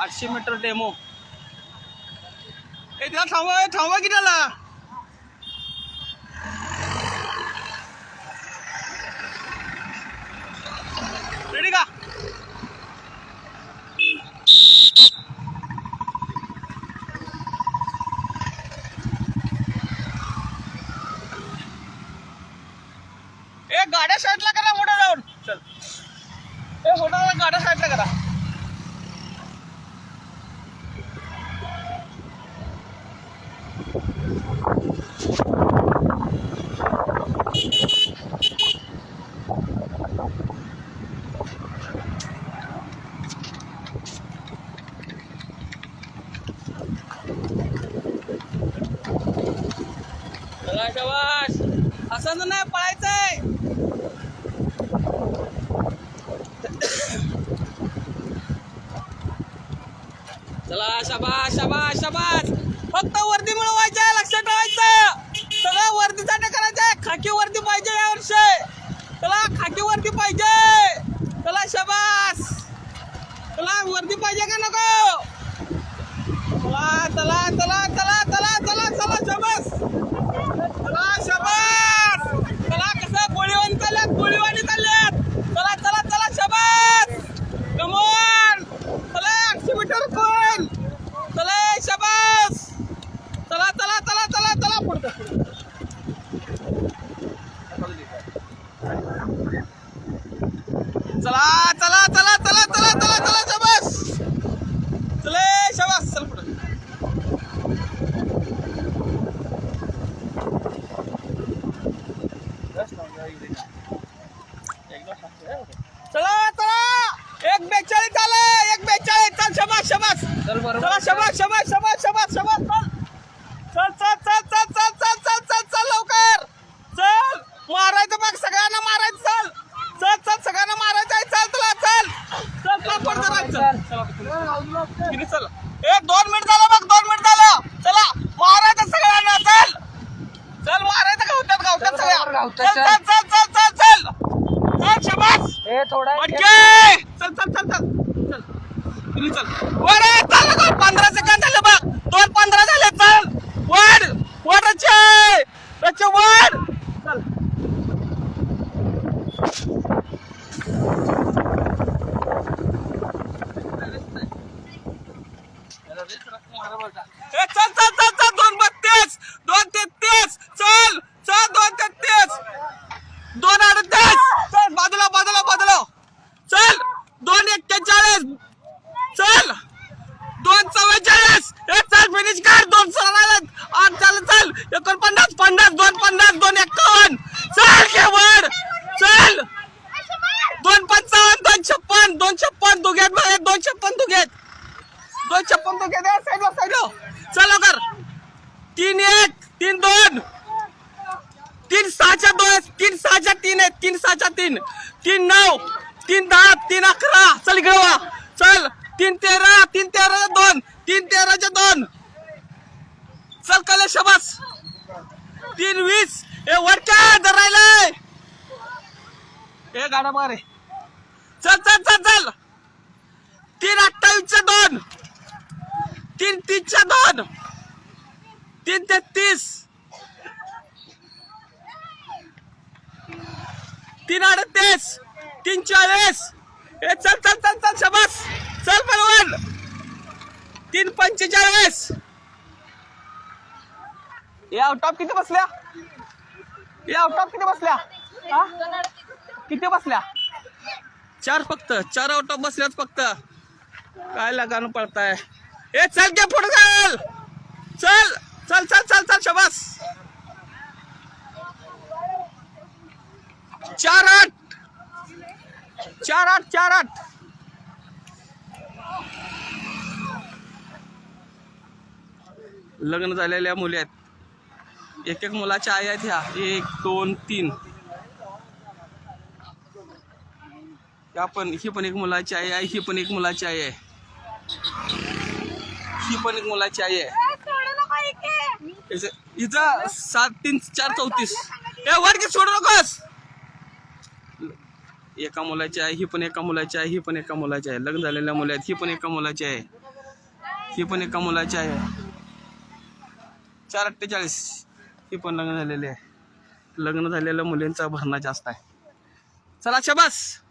800 metre demo. त्याला थांबवा की त्याला. रेडी का? गाड्या साईडला करा मोठा जाऊन. चल मोठा गाड्या साईडला करा. चला शाबास. असं नाही पळायचंय. चला शाबास शाबास शाबास. फक्त वर्दी मिळवायची, लक्षात ठेवायचं. सगळं वर्दीसाठी करायचंय. खाकी वर्दी पाहिजे यावर्षी. चला खाकी वर्दी पाहिजे. चला शाबास. चला वर्दी पाहिजे का नको? चला चला चला चला चला चला चला शाबास. चला शाबास. चला कसं गोळीवाणी चालल्यात, गोळीवाणी चालल्यात. चला चला चला शाबास. कमॉन. चला 800 मीटर कोण. चला शाबास. चला चला चला चला चला पुढे. चला चला चला चला चला चला चला शाबास. चले शाबास. चल पुढे. चला चला 1:42 झालं. 1:42. चल शाबास शाबास. चला शाबास शाबास शाबास शाबास शाबास. चल चल चल चल चल चल चल चल चल लवकर. चल मारायचं बघ, सगळ्यांना मारायचं. चल चल चल सगळ्यांना मारायचं आहे. चल तुला चल चल चल पुढे चल. किती चल. 2 मिनिट झालं बघ. 2 मिनिट झालं. चला मारायचं सगळ्यांना. चल चल मारायचं. गावतात सगळ्या. चल चल चल चल चल चल चल शाबास. थोडा चल चल चल चल चल चल वर. चल 15 सेकंद झाले बघ. 2:15 झाले. चल वर वर रचे वर. चल चल चल चल चल 2:32 2:33. चल चल 2:33 2:38. चल बाजूला बाजूला बाजूला. चल 2:41. चल 2:44. चल फिनिश कर. 2 सरळ. चल चल 49 50 2:50 2:51. चल घे वर. चल 2:55 2:56 2:56 दुघेत बघ. 2:56 दुघेत. 2:56 दुघेत. साईडला साईडला. चल लवकर. 3:1 3:2 3:6च्या 2 3:6च्या 3 आहेत. 3:6च्या 3 3:9 3:10 3:11. चल इकडे वा. चल 3:13 3:13 2 3:13च्या 2. चल कले शाबास. 3:20. वर काय धरायलाय. गाडा मारे. चल चल चल चल 3:28च्या 2 3:30च्या 2 3:33 3:38 3:40. चल चल चल चल शाबास. चल पलवान. 3:45. आउट ऑफ किती बसल्या. आउट ऑफ किती बसल्या. किती बसल्या. 4 फक्त. 4 आउट ऑफ बसल्यात फक्त. काय लगान पडताय. चल घे पुढे. चल चल चल चल चल चल शाबास. 4:08 4:08 4:08. लग्न झालेल्या मुली आहेत. एक एक मुलाच्या आई आहेत ह्या. 1 2 3. ही पण एक मुलाची आई आहे. ही पण एक मुलाची आई आहे. ही पण एक मुलाची आई आहे. हिचं 7 3 4 34. वर की सोडू नकोस. एका मुलाची आहे, ही पण एका मुलाची आहे, ही पण एका मुलाची आहे. लग्न झालेल्या मुली आहेत, ही पण एका मुलाची आहे, ही पण एका मुलाची आहे. 448 ही पण लग्न झालेली आहे. लग्न झालेल्या मुलींचा भरणा जास्त आहे. चला शाबास.